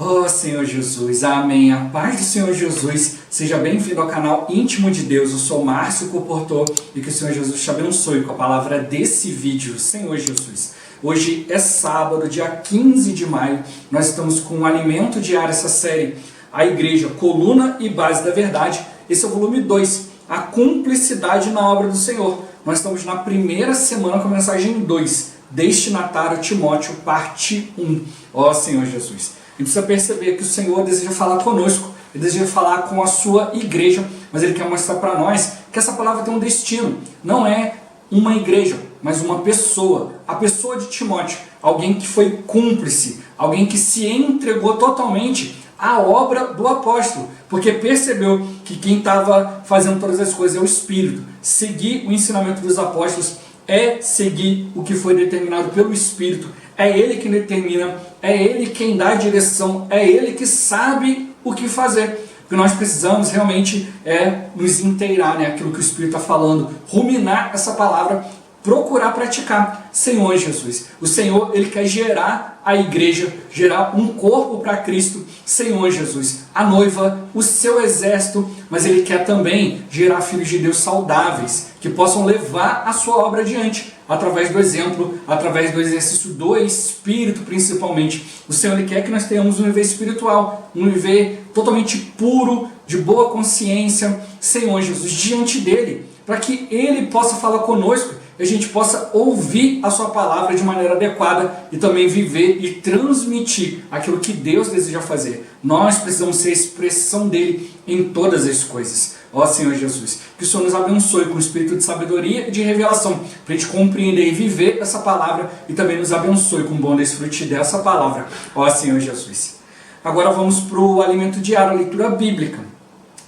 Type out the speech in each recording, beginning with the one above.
Oh Senhor Jesus, amém. A paz do Senhor Jesus, seja bem-vindo ao canal Íntimo de Deus. Eu sou Márcio Comportor e que o Senhor Jesus te abençoe com a palavra desse vídeo. Senhor Jesus, hoje é sábado, dia 15 de maio, nós estamos com o Alimento Diário, essa série, a Igreja, Coluna e Base da Verdade. Esse é o volume 2, a cumplicidade na obra do Senhor. Nós estamos na primeira semana com a mensagem 2, destinatário Timóteo, parte 1. Ó Senhor Jesus, a gente precisa perceber que o Senhor deseja falar conosco, Ele deseja falar com a sua igreja, mas Ele quer mostrar para nós que essa palavra tem um destino. Não é uma igreja, mas uma pessoa. A pessoa de Timóteo, alguém que foi cúmplice, alguém que se entregou totalmente à obra do apóstolo, porque percebeu que quem estava fazendo todas as coisas é o Espírito. Seguir o ensinamento dos apóstolos é seguir o que foi determinado pelo Espírito. É Ele que determina, é Ele quem dá a direção, é Ele que sabe o que fazer. O que nós precisamos realmente é nos inteirar, aquilo que o Espírito está falando, ruminar essa palavra, procurar praticar. Senhor Jesus, o Senhor, Ele quer gerar a igreja, gerar um corpo para Cristo. Senhor Jesus, a noiva, o seu exército, mas Ele quer também gerar filhos de Deus saudáveis, que possam levar a sua obra adiante, através do exemplo, através do exercício do Espírito principalmente. O Senhor, Ele quer que nós tenhamos um viver espiritual, um viver totalmente puro, de boa consciência, Senhor Jesus, diante dEle, para que Ele possa falar conosco, e a gente possa ouvir a sua palavra de maneira adequada e também viver e transmitir aquilo que Deus deseja fazer. Nós precisamos ser a expressão dEle em todas as coisas. Ó Senhor Jesus, que o Senhor nos abençoe com o espírito de sabedoria e de revelação, para a gente compreender e viver essa palavra, e também nos abençoe com o bom desfrute dessa palavra. Ó Senhor Jesus. Agora vamos para o alimento diário, a leitura bíblica.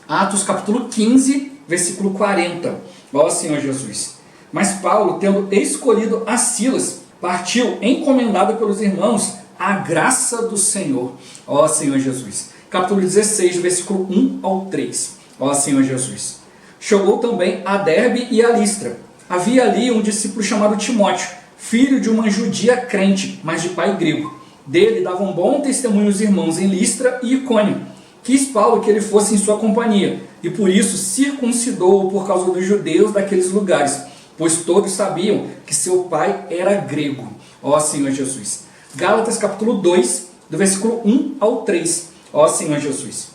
Atos capítulo 15, versículo 40. Ó Senhor Jesus. Mas Paulo, tendo escolhido a Silas, partiu encomendado pelos irmãos à graça do Senhor. Ó Senhor Jesus. Capítulo 16, versículo 1 ao 3. Ó Senhor Jesus. Chegou também a Derbe e a Listra. Havia ali um discípulo chamado Timóteo, filho de uma judia crente, mas de pai grego. Dele davam bom testemunho os irmãos em Listra e Icônio. Quis Paulo que ele fosse em sua companhia, e por isso circuncidou-o por causa dos judeus daqueles lugares, pois todos sabiam que seu pai era grego. Ó Senhor Jesus. Gálatas capítulo 2, do versículo 1 ao 3. Ó Senhor Jesus.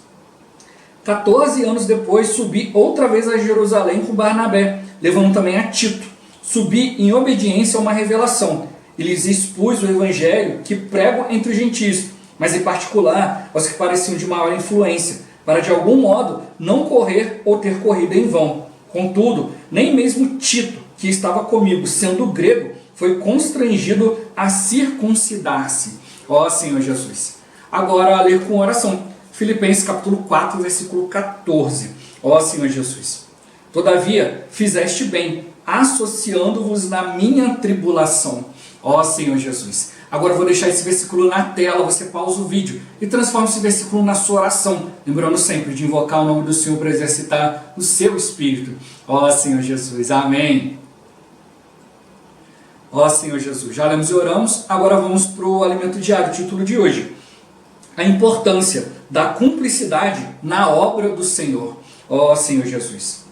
14 anos depois subi outra vez a Jerusalém com Barnabé, levando também a Tito. Subi em obediência a uma revelação, e lhes expus o evangelho que prego entre os gentios, mas em particular aos que pareciam de maior influência, para de algum modo não correr ou ter corrido em vão. Contudo, nem mesmo Tito, que estava comigo, sendo grego, foi constrangido a circuncidar-se. Ó Senhor Jesus. Agora a ler com oração. Filipenses capítulo 4, versículo 14. Ó Senhor Jesus. Todavia, fizeste bem, associando-vos na minha tribulação. Ó Senhor Jesus. Agora eu vou deixar esse versículo na tela, você pausa o vídeo e transforma esse versículo na sua oração, lembrando sempre de invocar o nome do Senhor para exercitar o seu espírito. Ó Senhor Jesus, amém. Ó Senhor Jesus, já lemos e oramos, agora vamos para o alimento diário, o título de hoje. A importância da cumplicidade na obra do Senhor. Ó Senhor Jesus.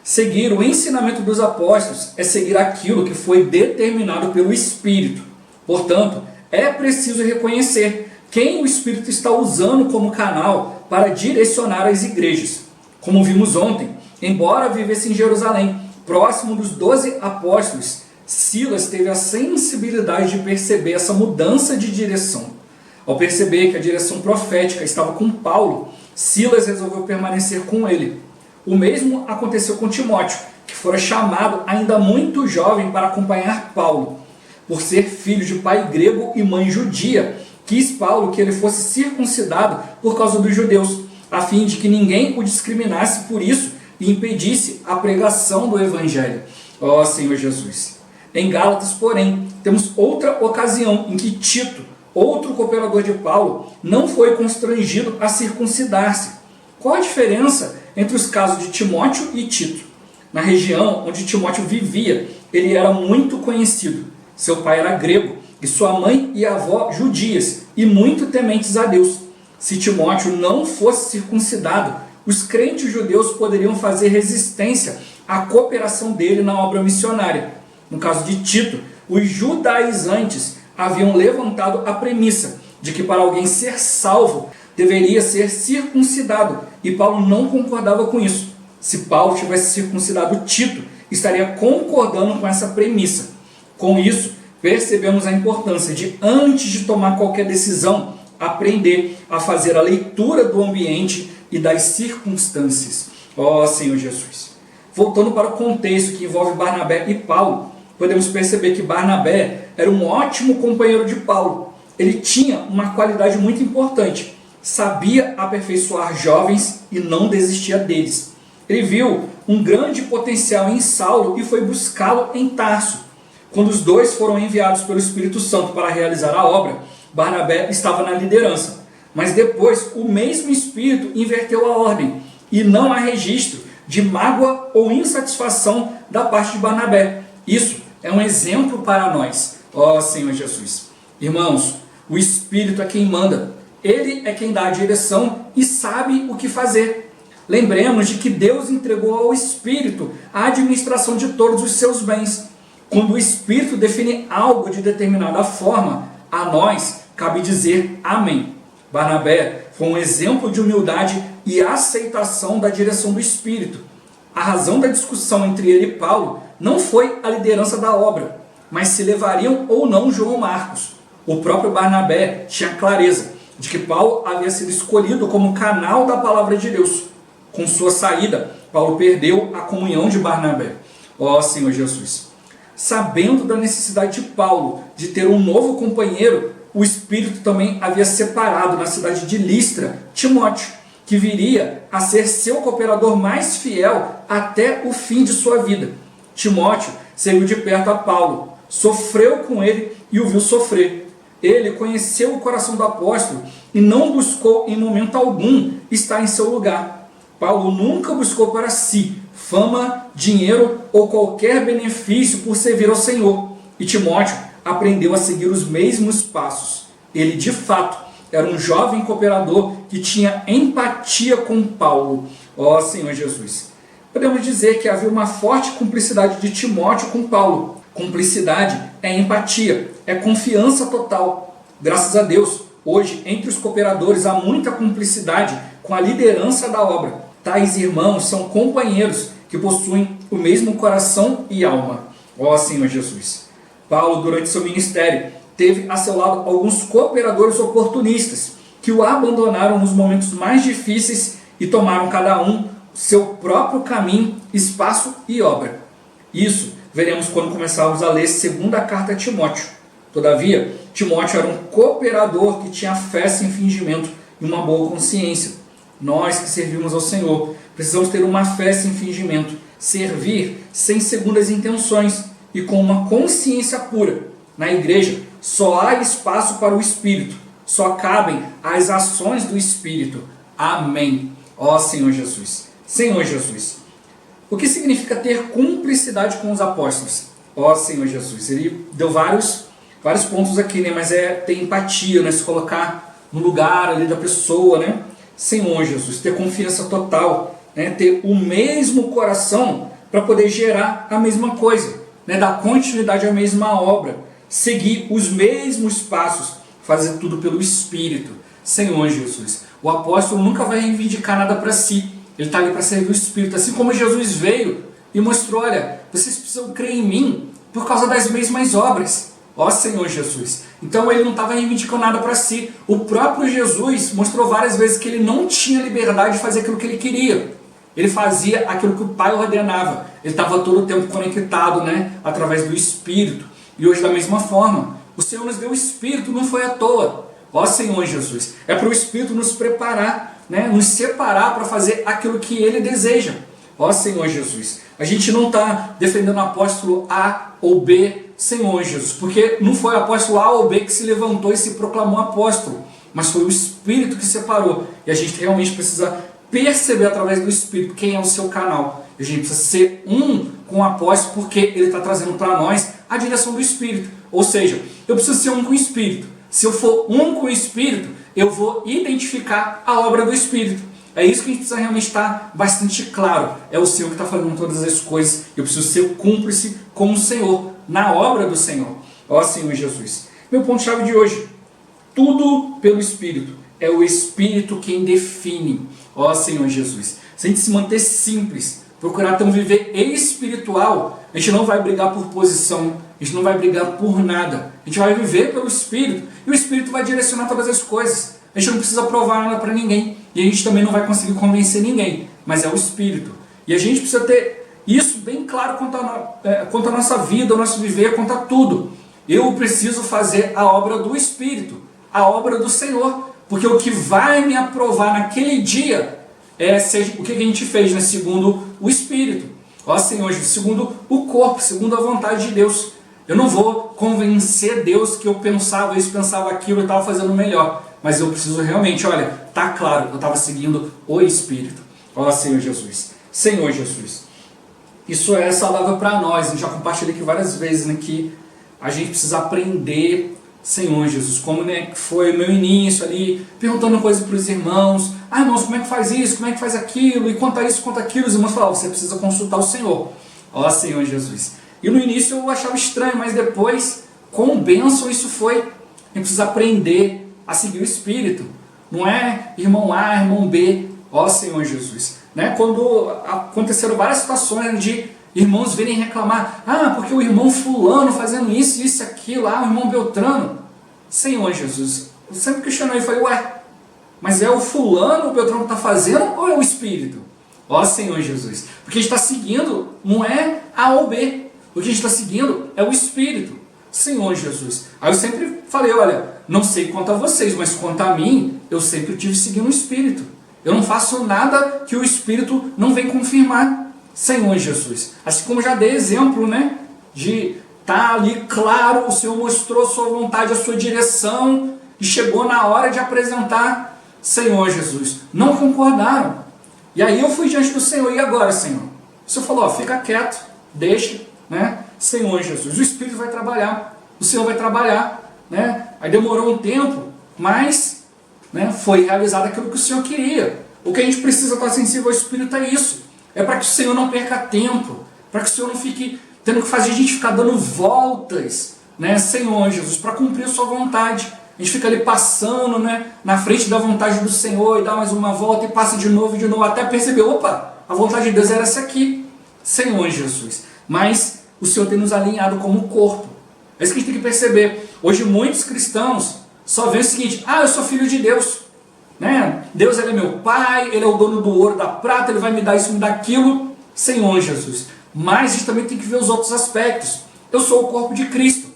Seguir o ensinamento dos apóstolos é seguir aquilo que foi determinado pelo Espírito. Portanto, é preciso reconhecer quem o Espírito está usando como canal para direcionar as igrejas. Como vimos ontem, embora vivesse em Jerusalém, próximo dos 12 apóstolos, Silas teve a sensibilidade de perceber essa mudança de direção. Ao perceber que a direção profética estava com Paulo, Silas resolveu permanecer com ele. O mesmo aconteceu com Timóteo, que fora chamado ainda muito jovem para acompanhar Paulo. Por ser filho de pai grego e mãe judia, quis Paulo que ele fosse circuncidado por causa dos judeus, a fim de que ninguém o discriminasse por isso e impedisse a pregação do Evangelho. Ó Senhor Jesus. Em Gálatas, porém, temos outra ocasião em que Tito, outro cooperador de Paulo, não foi constrangido a circuncidar-se. Qual a diferença entre os casos de Timóteo e Tito? Na região onde Timóteo vivia, ele era muito conhecido. Seu pai era grego e sua mãe e avó judias e muito tementes a Deus. Se Timóteo não fosse circuncidado, os crentes judeus poderiam fazer resistência à cooperação dele na obra missionária. No caso de Tito, os judaizantes haviam levantado a premissa de que para alguém ser salvo deveria ser circuncidado, e Paulo não concordava com isso. Se Paulo tivesse circuncidado Tito, estaria concordando com essa premissa. Com isso, percebemos a importância de, antes de tomar qualquer decisão, aprender a fazer a leitura do ambiente e das circunstâncias. Ó Senhor Jesus! Voltando para o contexto que envolve Barnabé e Paulo, podemos perceber que Barnabé era um ótimo companheiro de Paulo. Ele tinha uma qualidade muito importante: sabia aperfeiçoar jovens e não desistia deles. Ele viu um grande potencial em Saulo e foi buscá-lo em Tarso. Quando os dois foram enviados pelo Espírito Santo para realizar a obra, Barnabé estava na liderança. Mas depois o mesmo Espírito inverteu a ordem e não há registro de mágoa ou insatisfação da parte de Barnabé. Isso é um exemplo para nós. Ó Senhor Jesus! Irmãos, o Espírito é quem manda. Ele é quem dá a direção e sabe o que fazer. Lembremos de que Deus entregou ao Espírito a administração de todos os seus bens. Quando o Espírito define algo de determinada forma, a nós cabe dizer amém. Barnabé foi um exemplo de humildade e aceitação da direção do Espírito. A razão da discussão entre ele e Paulo não foi a liderança da obra, mas se levariam ou não João Marcos. O próprio Barnabé tinha clareza de que Paulo havia sido escolhido como canal da palavra de Deus. Com sua saída, Paulo perdeu a comunhão de Barnabé. Ó Senhor Jesus! Sabendo da necessidade de Paulo de ter um novo companheiro, o Espírito também havia separado na cidade de Listra Timóteo, que viria a ser seu cooperador mais fiel até o fim de sua vida. Timóteo seguiu de perto a Paulo, sofreu com ele e o viu sofrer. Ele conheceu o coração do apóstolo e não buscou em momento algum estar em seu lugar. Paulo nunca buscou para si fama, dinheiro ou qualquer benefício por servir ao Senhor. E Timóteo aprendeu a seguir os mesmos passos. Ele, de fato, era um jovem cooperador que tinha empatia com Paulo. Ó Senhor Jesus! Podemos dizer que havia uma forte cumplicidade de Timóteo com Paulo. Cumplicidade é empatia, é confiança total. Graças a Deus, hoje, entre os cooperadores há muita cumplicidade com a liderança da obra. Tais irmãos são companheiros que possuem o mesmo coração e alma. Ó Senhor Jesus! Paulo, durante seu ministério, teve a seu lado alguns cooperadores oportunistas que o abandonaram nos momentos mais difíceis e tomaram cada um seu próprio caminho, espaço e obra. Isso veremos quando começarmos a ler segunda carta a Timóteo. Todavia, Timóteo era um cooperador que tinha fé sem fingimento e uma boa consciência. Nós que servimos ao Senhor precisamos ter uma fé sem fingimento, servir sem segundas intenções e com uma consciência pura. Na igreja só há espaço para o Espírito, só cabem as ações do Espírito. Amém. Ó Senhor Jesus! Senhor Jesus! O que significa ter cumplicidade com os apóstolos? Ó Senhor Jesus! Ele deu vários pontos aqui, né? Mas é ter empatia, né? Se colocar no lugar ali da pessoa, né? Senhor Jesus, ter confiança total, né? Ter o mesmo coração para poder gerar a mesma coisa, né? Dar continuidade à mesma obra, seguir os mesmos passos, fazer tudo pelo Espírito. Senhor Jesus, o apóstolo nunca vai reivindicar nada para si, ele está ali para servir o Espírito, assim como Jesus veio e mostrou: olha, vocês precisam crer em mim por causa das mesmas obras. Ó Senhor Jesus! Então ele não estava reivindicando nada para si. O próprio Jesus mostrou várias vezes que ele não tinha liberdade de fazer aquilo que ele queria. Ele fazia aquilo que o Pai ordenava. Ele estava todo o tempo conectado, né, através do Espírito. E hoje da mesma forma, o Senhor nos deu o Espírito, não foi à toa. Ó Senhor Jesus! É para o Espírito nos preparar, né, nos separar para fazer aquilo que Ele deseja. Ó Senhor Jesus! A gente não está defendendo o apóstolo A ou B, Senhor Jesus, porque não foi o apóstolo A ou B que se levantou e se proclamou apóstolo, mas foi o Espírito que separou. E a gente realmente precisa perceber através do Espírito quem é o seu canal. A gente precisa ser um com o apóstolo, porque ele está trazendo para nós a direção do Espírito. Ou seja, eu preciso ser um com o Espírito. Se eu for um com o Espírito, eu vou identificar a obra do Espírito. É isso que a gente precisa realmente estar bastante claro. É o Senhor que está fazendo todas as coisas. Eu preciso ser cúmplice com o Senhor, na obra do Senhor. Ó Senhor Jesus. Meu ponto-chave de hoje. Tudo pelo Espírito. É o Espírito quem define. Ó Senhor Jesus. Se a gente se manter simples, procurar ter um viver espiritual, a gente não vai brigar por posição, a gente não vai brigar por nada. A gente vai viver pelo Espírito e o Espírito vai direcionar todas as coisas. A gente não precisa provar nada para ninguém e a gente também não vai conseguir convencer ninguém, mas é o Espírito. E a gente precisa ter isso bem claro quanto à nossa vida, o nosso viver, quanto a tudo. Eu preciso fazer a obra do Espírito, a obra do Senhor, porque o que vai me aprovar naquele dia é o que a gente fez, né? Segundo o Espírito. Ó Senhor, segundo o corpo, segundo a vontade de Deus. Eu não vou convencer Deus que eu pensava isso, pensava aquilo e estava fazendo melhor. Mas eu preciso realmente, olha, tá claro, eu estava seguindo o Espírito. Ó Senhor Jesus. Senhor Jesus. Isso é saudável para nós. Eu já compartilhei aqui várias vezes, né, que a gente precisa aprender, Senhor Jesus, como, né, foi o meu início ali, perguntando coisas para os irmãos. Ah, irmãos, como é que faz isso? Como é que faz aquilo? E quanto a isso, quanto aquilo? Os irmãos falavam, você precisa consultar o Senhor. Ó Senhor Jesus. E no início eu achava estranho, mas depois, com bênção, isso foi. A gente precisa aprender a seguir o Espírito. Não é irmão A, irmão B. Ó Senhor Jesus. Né? Quando aconteceram várias situações de irmãos virem reclamar, porque o irmão fulano fazendo isso, isso, aquilo, o irmão Beltrano. Senhor Jesus, eu sempre questionei e falei, mas é o fulano, o Beltrano está fazendo ou é o Espírito? Ó Senhor Jesus, porque a gente está seguindo, não é A ou B, o que a gente está seguindo é o Espírito. Senhor Jesus. Aí eu sempre falei, olha, não sei quanto a vocês, mas quanto a mim, eu sempre tive seguindo o Espírito. Eu não faço nada que o Espírito não vem confirmar. Senhor Jesus. Assim como já dei exemplo, né? De estar ali claro, o Senhor mostrou a sua vontade, a sua direção, e chegou na hora de apresentar, Senhor Jesus. Não concordaram. E aí eu fui diante do Senhor, e agora, Senhor? O Senhor falou, fica quieto, deixa, né? Senhor Jesus. O Espírito vai trabalhar, o Senhor vai trabalhar, né? Aí demorou um tempo, mas, né, foi realizado aquilo que o Senhor queria. O que a gente precisa estar sensível ao Espírito é isso. É para que o Senhor não perca tempo, para que o Senhor não fique tendo que fazer a gente ficar dando voltas, né, Senhor Jesus, para cumprir a sua vontade. A gente fica ali passando, né, na frente da vontade do Senhor e dá mais uma volta e passa de novo, até perceber, a vontade de Deus era essa aqui, Senhor Jesus. Mas o Senhor tem nos alinhado como corpo. É isso que a gente tem que perceber. Hoje muitos cristãos só veem o seguinte, eu sou filho de Deus. Né? Deus, ele é meu pai, ele é o dono do ouro, da prata, ele vai me dar isso, me dar aquilo, Senhor Jesus. Mas a gente também tem que ver os outros aspectos. Eu sou o corpo de Cristo.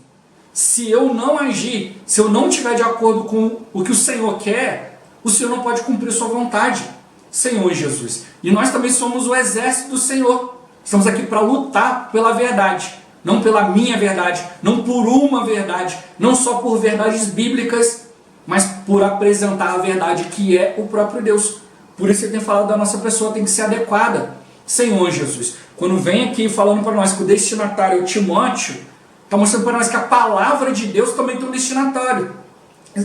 Se eu não agir, se eu não estiver de acordo com o que o Senhor quer, o Senhor não pode cumprir sua vontade, Senhor Jesus. E nós também somos o exército do Senhor. Estamos aqui para lutar pela verdade, não pela minha verdade, não por uma verdade, não só por verdades bíblicas, mas por apresentar a verdade que é o próprio Deus. Por isso ele tem falado da nossa pessoa, tem que ser adequada. Senhor Jesus, quando vem aqui falando para nós que o destinatário é o Timóteo, está mostrando para nós que a palavra de Deus também tem um destinatário.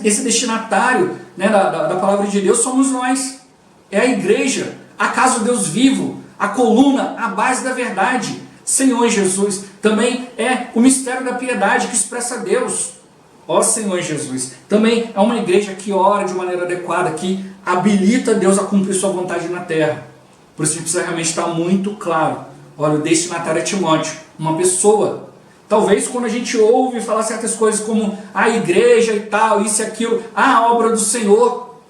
Esse destinatário, né, da palavra de Deus somos nós. É a igreja, a casa do Deus vivo, a coluna, a base da verdade. Senhor Jesus, também é o mistério da piedade que expressa Deus. Ó Senhor Jesus, também é uma igreja que ora de maneira adequada, que habilita Deus a cumprir sua vontade na terra. Por isso a gente precisa realmente estar muito claro. Olha, o destinatário é Timóteo, uma pessoa. Talvez quando a gente ouve falar certas coisas como a igreja e tal, isso e aquilo, a obra do Senhor,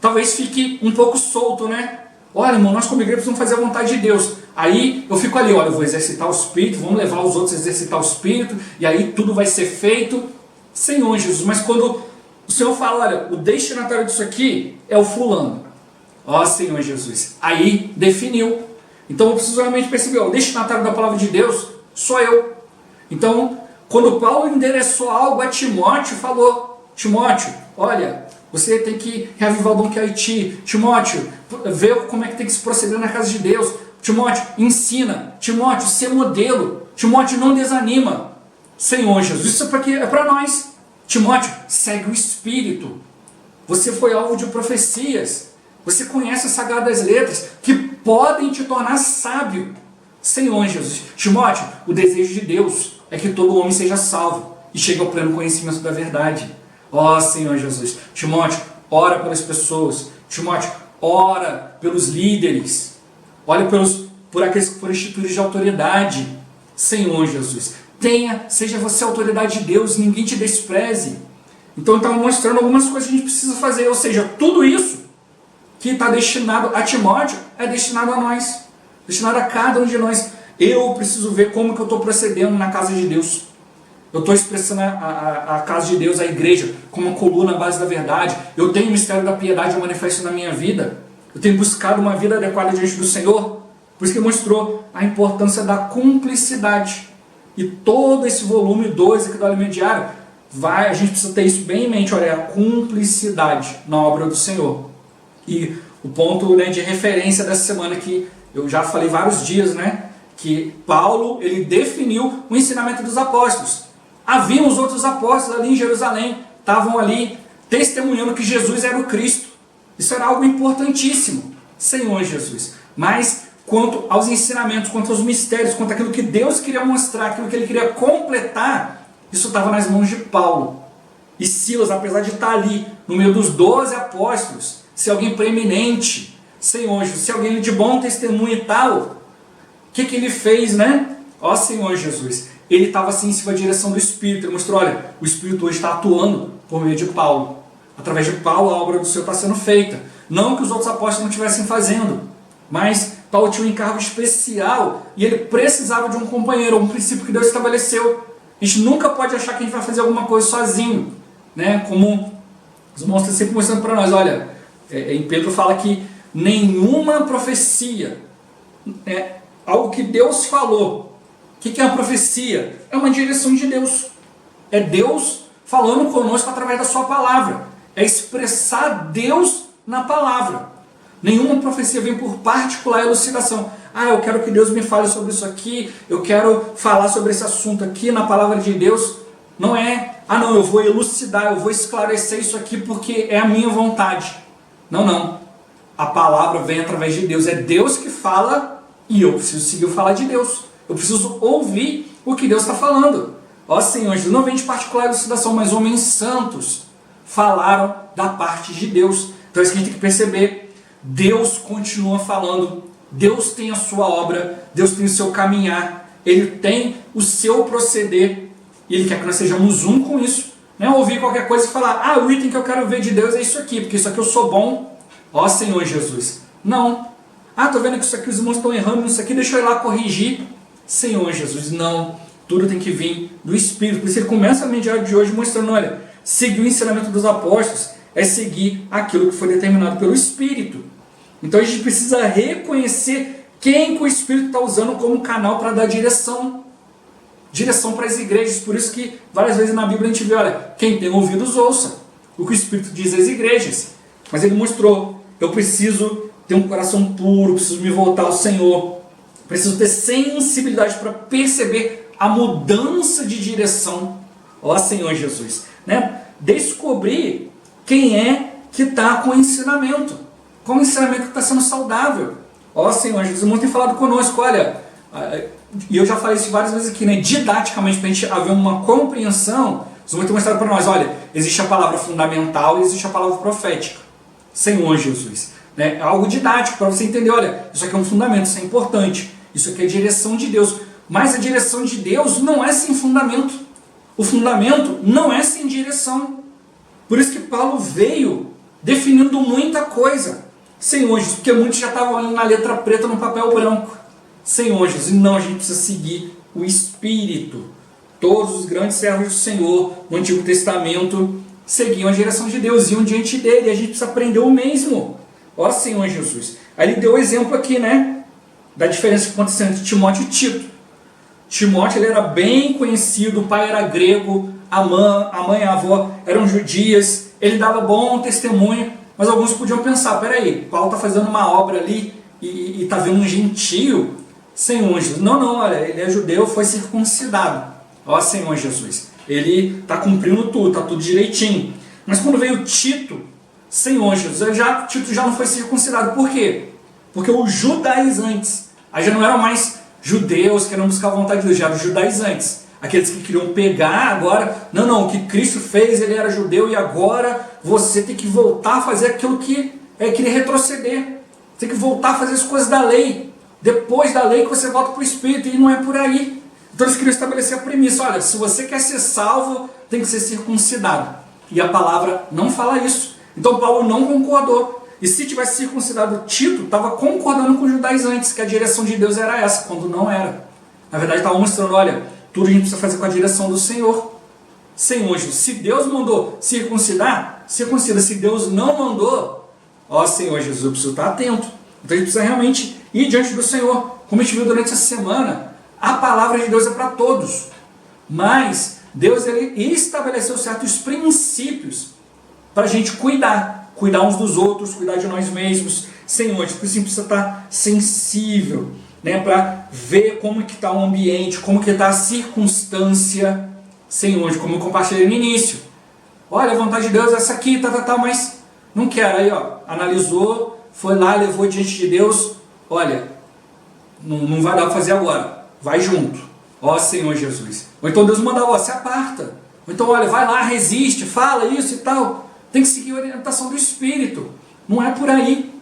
talvez fique um pouco solto, né? Olha, irmão, nós como igreja precisamos fazer a vontade de Deus. Aí eu fico ali, olha, eu vou exercitar o Espírito, vamos levar os outros a exercitar o Espírito, e aí tudo vai ser feito. Senhor Jesus, mas quando o Senhor fala, olha, o destinatário disso aqui é o fulano. Ó Senhor Jesus, aí definiu. Então eu preciso realmente perceber, o destinatário da palavra de Deus sou eu. Então, quando Paulo endereçou algo a Timóteo, falou, Timóteo, olha, você tem que reavivar o dom que é Haiti. Timóteo, vê como é que tem que se proceder na casa de Deus. Timóteo, ensina. Timóteo, ser modelo. Timóteo, não desanima. Senhor Jesus, isso é para nós. Timóteo, segue o Espírito. Você foi alvo de profecias. Você conhece as sagradas letras que podem te tornar sábio. Senhor Jesus. Timóteo, o desejo de Deus é que todo homem seja salvo e chegue ao pleno conhecimento da verdade. Ó Senhor Jesus. Timóteo, ora pelas pessoas. Timóteo, ora pelos líderes. Ora por aqueles que foram instituídos de autoridade. Senhor Jesus. Seja você a autoridade de Deus, ninguém te despreze. Então estava mostrando algumas coisas que a gente precisa fazer. Ou seja, tudo isso que está destinado a Timóteo é destinado a nós. Destinado a cada um de nós. Eu preciso ver como que eu estou procedendo na casa de Deus. Eu estou expressando a casa de Deus, a igreja, como uma coluna à base da verdade. Eu tenho o mistério da piedade manifesto na minha vida. Eu tenho buscado uma vida adequada diante do Senhor. Por isso que mostrou a importância da cumplicidade. E todo esse volume 2 aqui do Alimento Diário, a gente precisa ter isso bem em mente. Olha, a cumplicidade na obra do Senhor. E o ponto, né, de referência dessa semana que eu já falei vários dias, né, que Paulo ele definiu o ensinamento dos apóstolos. Haviam os outros apóstolos ali em Jerusalém, estavam ali testemunhando que Jesus era o Cristo. Isso era algo importantíssimo, Senhor Jesus. Mas quanto aos ensinamentos, quanto aos mistérios, quanto àquilo que Deus queria mostrar, aquilo que ele queria completar, isso estava nas mãos de Paulo. E Silas, apesar de estar ali no meio dos 12 apóstolos, ser alguém preeminente, Senhor Jesus, ser alguém de bom testemunho e tal, o que ele fez, né? Ó Senhor Jesus, ele estava assim em cima da direção do Espírito. Ele mostrou, olha, o Espírito hoje está atuando por meio de Paulo. Através de Paulo a obra do Senhor está sendo feita. Não que os outros apóstolos não estivessem fazendo, mas Paulo tinha um encargo especial e ele precisava de um companheiro, um princípio que Deus estabeleceu. A gente nunca pode achar que a gente vai fazer alguma coisa sozinho, né? Como os irmãos estão sempre mostrando para nós, olha, em Pedro fala que nenhuma profecia, algo que Deus falou. O que é uma profecia? É uma direção de Deus. É Deus falando conosco através da sua palavra. É expressar Deus na palavra. Nenhuma profecia vem por particular elucidação. Eu quero que Deus me fale sobre isso aqui, eu quero falar sobre esse assunto aqui na palavra de Deus. Não é, não, eu vou elucidar, eu vou esclarecer isso aqui porque é a minha vontade. Não. A palavra vem através de Deus. É Deus que fala e eu preciso seguir o falar de Deus. Eu preciso ouvir o que Deus está falando. Ó Senhor, Jesus, não vem de particular elucidação, mas homens santos falaram da parte de Deus. Então é isso que a gente tem que perceber. Deus continua falando. Deus tem a sua obra. Deus tem o seu caminhar. Ele tem o seu proceder. E Ele quer que nós sejamos um com isso. Não é ouvir qualquer coisa e falar, o item que eu quero ver de Deus é isso aqui, porque isso aqui eu sou bom. Ó Senhor Jesus. Não. Estou vendo que isso aqui os irmãos estão errando nisso aqui, deixa eu ir lá corrigir. Senhor Jesus, não. Tudo tem que vir do Espírito. Por isso ele começa a mediar de hoje mostrando, olha, seguir o ensinamento dos apóstolos é seguir aquilo que foi determinado pelo Espírito. Então a gente precisa reconhecer quem que o Espírito está usando como canal para dar direção. Direção para as igrejas. Por isso que várias vezes na Bíblia a gente vê, olha, quem tem ouvidos ouça o que o Espírito diz às igrejas. Mas ele mostrou, eu preciso ter um coração puro, preciso me voltar ao Senhor, preciso ter sensibilidade para perceber a mudança de direção. Ó Senhor Jesus, né? Descobrir quem é que está com o ensinamento, qual o ensinamento que está sendo saudável. Ó Senhor Jesus, o irmão tem falado conosco, olha, e eu já falei isso várias vezes aqui, né? Didaticamente, para a gente haver uma compreensão, os irmãos têm mostrado para nós, olha, existe a palavra fundamental e existe a palavra profética. Senhor Jesus, né? É algo didático para você entender, olha, isso aqui é um fundamento, isso é importante, isso aqui é a direção de Deus. Mas a direção de Deus não é sem fundamento. O fundamento não é sem direção. Por isso que Paulo veio definindo muita coisa. Senhor Jesus, porque muitos já estavam ali na letra preta no papel branco. Senhor Jesus, não, a gente precisa seguir o Espírito. Todos os grandes servos do Senhor no Antigo Testamento seguiam a direção de Deus, iam diante dele, e a gente precisa aprender o mesmo. Ó Senhor Jesus. Aí ele deu o exemplo aqui, né? Da diferença que aconteceu entre Timóteo e Tito. Timóteo ele era bem conhecido, o pai era grego, a mãe e a avó eram judias, ele dava bom testemunho, mas alguns podiam pensar, peraí, Paulo está fazendo uma obra ali e está vendo um gentio, Senhor Jesus. Não, olha, ele é judeu, foi circuncidado. Ó Senhor Jesus. ele está cumprindo tudo, está tudo direitinho. Mas quando veio Tito, Senhor Jesus, Tito já não foi circuncidado. Por quê? Porque os judaizantes, aí já não eram mais judeus querendo buscar a vontade de Deus, já eram os judaizantes. Aqueles que queriam pegar agora, não, o que Cristo fez, ele era judeu e agora você tem que voltar a fazer aquilo que querer retroceder. Tem que voltar a fazer as coisas da lei. Depois da lei que você volta para o Espírito, e não é por aí. Então eles queriam estabelecer a premissa, olha, se você quer ser salvo, tem que ser circuncidado. E a palavra não fala isso. Então Paulo não concordou. E se tivesse circuncidado Tito, estava concordando com os judaizantes, que a direção de Deus era essa, quando não era. Na verdade estava mostrando, olha, tudo a gente precisa fazer com a direção do Senhor. Senhor, se Deus mandou circuncidar, circuncida. Se Deus não mandou, ó Senhor Jesus, eu preciso estar atento. Então a gente precisa realmente ir diante do Senhor. Como a gente viu durante essa semana, a palavra de Deus é para todos. Mas Deus ele estabeleceu certos princípios para a gente cuidar uns dos outros, cuidar de nós mesmos. Senhor, a gente precisa estar sensível, né, para ver como que está o ambiente, como que está a circunstância. Senhor, como eu compartilhei no início. Olha, a vontade de Deus é essa aqui, mas não quero. Aí, ó, analisou, foi lá, levou diante de Deus. Olha, não vai dar para fazer agora. Vai junto. Ó Senhor Jesus. Ou então Deus manda, ó, se aparta. Ou então, olha, vai lá, resiste, fala isso e tal. Tem que seguir a orientação do Espírito. Não é por aí.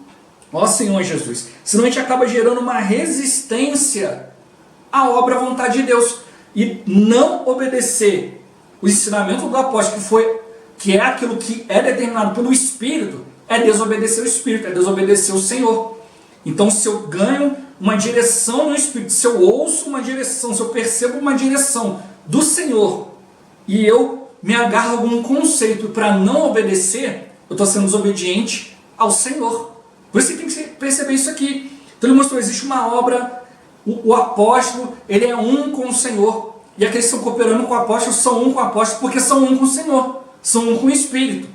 Ó Senhor Jesus. Senão a gente acaba gerando uma resistência à obra, à vontade de Deus. E não obedecer o ensinamento do apóstolo, que é aquilo que é determinado pelo Espírito, é desobedecer o Espírito, é desobedecer o Senhor. Então, se eu ganho uma direção no Espírito, se eu ouço uma direção, se eu percebo uma direção do Senhor, e eu me agarro a algum conceito para não obedecer, eu estou sendo desobediente ao Senhor. Por isso você tem que perceber isso aqui. Então ele mostrou, existe uma obra, o apóstolo, ele é um com o Senhor. E aqueles que estão cooperando com o apóstolo são um com o apóstolo, porque são um com o Senhor, são um com o Espírito.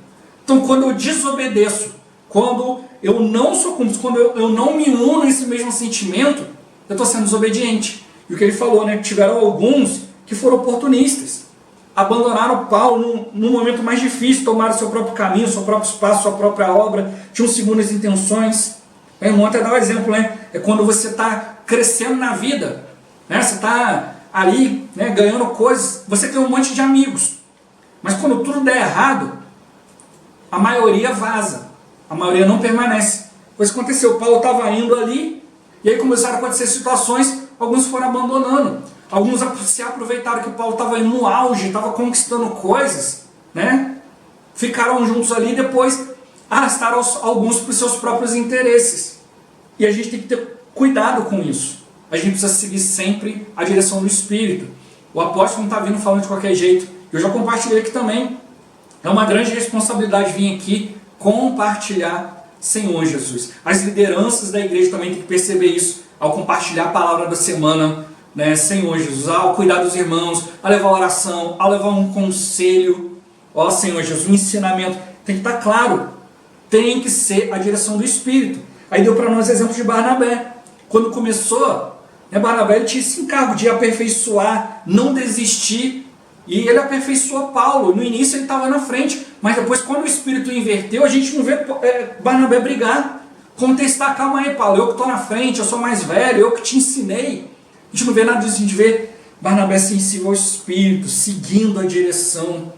Então quando eu desobedeço, quando eu não sou cúmplice, quando eu não me uno nesse mesmo sentimento, eu estou sendo desobediente. E o que ele falou, né? Tiveram alguns que foram oportunistas. Abandonaram Paulo num momento mais difícil, tomaram seu próprio caminho, seu próprio espaço, sua própria obra, tinham segundas intenções. O irmão até dá um exemplo, né? É quando você está crescendo na vida, né? Você está ali, né, ganhando coisas, você tem um monte de amigos. Mas quando tudo der errado, a maioria vaza. A maioria não permanece. Pois aconteceu, Paulo estava indo ali, e aí começaram a acontecer situações, alguns foram abandonando. Alguns se aproveitaram que Paulo estava no auge, estava conquistando coisas, né? Ficaram juntos ali e depois arrastaram alguns para os seus próprios interesses. E a gente tem que ter cuidado com isso. A gente precisa seguir sempre a direção do Espírito. O apóstolo não está vindo falando de qualquer jeito. Eu já compartilhei aqui também. É uma grande responsabilidade vir aqui compartilhar Senhor Jesus. As lideranças da igreja também têm que perceber isso ao compartilhar a palavra da semana, né? Senhor Jesus, ao cuidar dos irmãos, a levar a oração, a levar um conselho. Ó Senhor Jesus, um ensinamento. Tem que estar claro. Tem que ser a direção do Espírito. Aí deu para nós exemplo de Barnabé. Quando começou, né, Barnabé ele tinha esse encargo de aperfeiçoar, não desistir. E ele aperfeiçoou Paulo. No início ele estava na frente, mas depois quando o Espírito inverteu, a gente não vê Barnabé brigar, contestar, calma aí Paulo, eu que estou na frente, eu sou mais velho, eu que te ensinei. A gente não vê nada disso, a gente vê Barnabé sensível ao Espírito, seguindo a direção.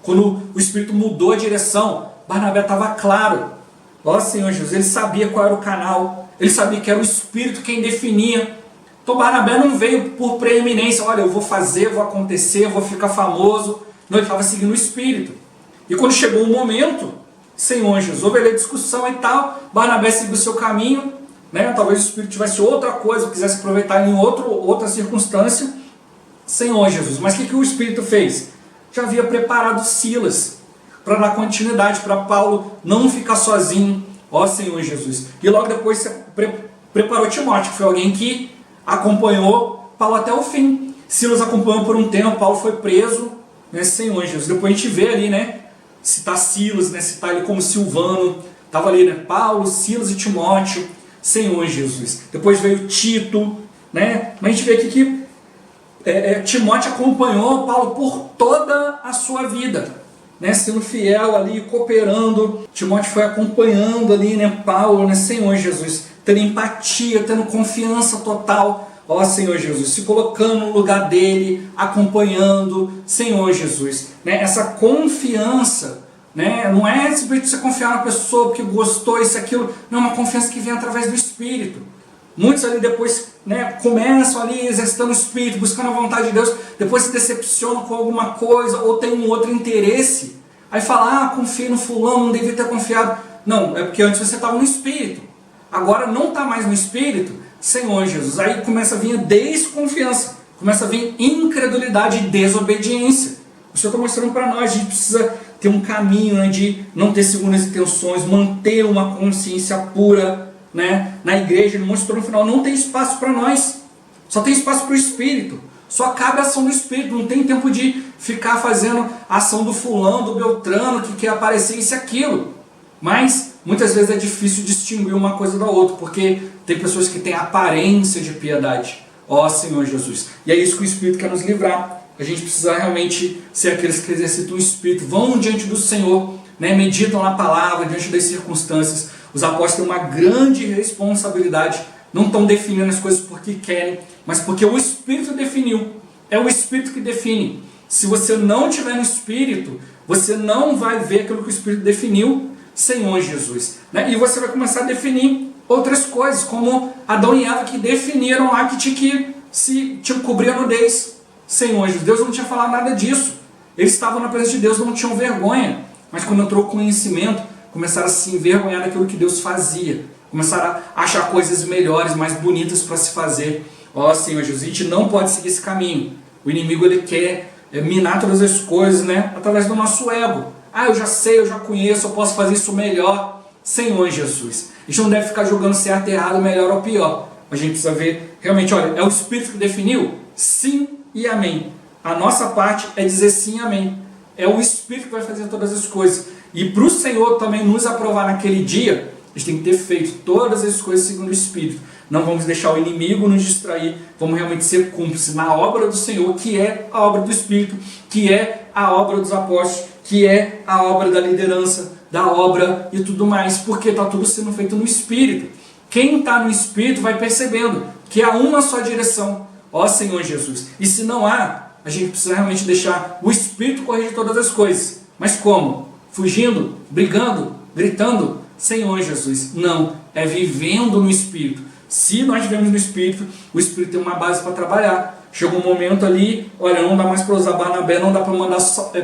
Quando o Espírito mudou a direção, Barnabé estava claro. Ó Senhor Jesus, ele sabia qual era o canal, ele sabia que era o Espírito quem definia. Então Barnabé não veio por preeminência, olha, eu vou fazer, vou acontecer, vou ficar famoso. Não, ele estava seguindo o Espírito. E quando chegou o momento, Senhor Jesus, houve ali discussão e tal, Barnabé seguiu o seu caminho, né? Talvez o Espírito tivesse outra coisa, quisesse aproveitar em outra circunstância. Senhor Jesus, mas o que o Espírito fez? Já havia preparado Silas para dar continuidade, para Paulo não ficar sozinho, ó Senhor Jesus. E logo depois preparou Timóteo, que foi alguém que acompanhou Paulo até o fim. Silas acompanhou por um tempo, Paulo foi preso, né, Senhor Jesus. Depois a gente vê ali, né, citar Silas, né, citar ele como Silvano, estava ali, né, Paulo, Silas e Timóteo, Senhor Jesus. Depois veio Tito, né, mas a gente vê aqui que Timóteo acompanhou Paulo por toda a sua vida, né, sendo fiel ali, cooperando. Timóteo foi acompanhando ali, né, Paulo, né, Senhor Jesus, tendo empatia, tendo confiança total, ó Senhor Jesus, se colocando no lugar dele, acompanhando, Senhor Jesus, né, essa confiança, né, não é simplesmente você confiar na pessoa porque gostou, isso, aquilo, não, é uma confiança que vem através do Espírito. Muitos ali depois, né, começam ali exercitando o Espírito, buscando a vontade de Deus, depois se decepcionam com alguma coisa ou tem um outro interesse, aí fala, confia no fulano, não devia ter confiado. Não, é porque antes você estava no Espírito, agora não está mais no Espírito, Senhor Jesus, aí começa a vir a desconfiança, começa a vir incredulidade e desobediência. O Senhor está mostrando para nós, a gente precisa ter um caminho, né, de não ter segundas intenções, manter uma consciência pura, né? Na igreja. Ele mostrou no final, não tem espaço para nós, só tem espaço para o Espírito, só cabe a ação do Espírito, não tem tempo de ficar fazendo a ação do fulano, do beltrano, que quer aparecer isso e aquilo. Mas muitas vezes é difícil distinguir uma coisa da outra, porque tem pessoas que têm aparência de piedade, ó Senhor Jesus, e é isso que o Espírito quer nos livrar. A gente precisa realmente ser aqueles que exercitam o Espírito, vão diante do Senhor, né? Meditam na palavra, diante das circunstâncias. Os apóstolos têm uma grande responsabilidade, não estão definindo as coisas porque querem, mas porque o Espírito definiu. É o Espírito que define. Se você não estiver no Espírito, você não vai ver aquilo que o Espírito definiu, Senhor Jesus, né? E você vai começar a definir outras coisas, como Adão e Eva, que definiram lá que tinha que cobrir a nudez. Senhor Jesus, Deus não tinha falado nada disso. Eles estavam na presença de Deus, não tinham vergonha. Mas quando entrou o conhecimento, começaram a se envergonhar daquilo que Deus fazia. Começaram a achar coisas melhores, mais bonitas para se fazer. Ó Senhor Jesus, a gente não pode seguir esse caminho. O inimigo, ele quer minar todas as coisas, né, através do nosso ego. Eu já sei, eu já conheço, eu posso fazer isso melhor. Senhor Jesus, a gente não deve ficar julgando certo, errado, melhor ou pior. A gente precisa ver, realmente, olha, é o Espírito que definiu? Sim e amém. A nossa parte é dizer sim e amém. É o Espírito que vai fazer todas as coisas. E para o Senhor também nos aprovar naquele dia, a gente tem que ter feito todas as coisas segundo o Espírito. Não vamos deixar o inimigo nos distrair, vamos realmente ser cúmplices na obra do Senhor, que é a obra do Espírito, que é a obra dos apóstolos, que é a obra da liderança, da obra e tudo mais, porque está tudo sendo feito no Espírito. Quem está no Espírito vai percebendo que há uma só direção, ó Senhor Jesus. E se não há, a gente precisa realmente deixar o Espírito corrigir todas as coisas. Mas como? Fugindo? Brigando? Gritando? Senhor Jesus. Não, é vivendo no Espírito. Se nós vivemos no Espírito, o Espírito tem uma base para trabalhar. Chegou um momento ali, olha, não dá mais para usar Barnabé, não dá para mandar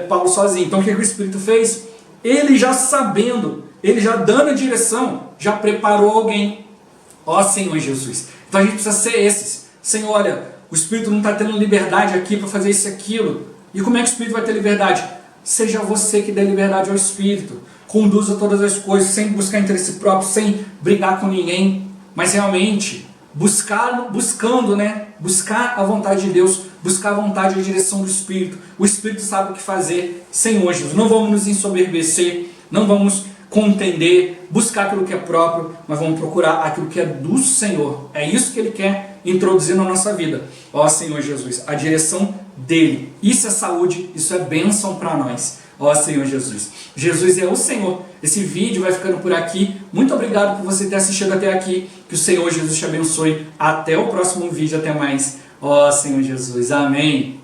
Paulo sozinho. Então o que o Espírito fez? Ele já sabendo, ele já dando a direção, já preparou alguém. Ó Senhor Jesus. Então a gente precisa ser esses. Senhor, olha, o Espírito não está tendo liberdade aqui para fazer isso e aquilo. E como é que o Espírito vai ter liberdade? Seja você que dê liberdade ao Espírito. Conduza todas as coisas, sem buscar interesse próprio, sem brigar com ninguém. Mas realmente, buscando, né? Buscar a vontade de Deus, buscar a vontade e a direção do Espírito. O Espírito sabe o que fazer. Senhor Jesus, não vamos nos ensoberbecer, não vamos contender, buscar aquilo que é próprio, mas vamos procurar aquilo que é do Senhor. É isso que Ele quer introduzir na nossa vida. Ó Senhor Jesus, a direção dEle. Isso é saúde, isso é bênção para nós. Ó Senhor Jesus. Jesus é o Senhor. Esse vídeo vai ficando por aqui. Muito obrigado por você ter assistido até aqui. Que o Senhor Jesus te abençoe. Até o próximo vídeo. Até mais. Ó Senhor Jesus. Amém.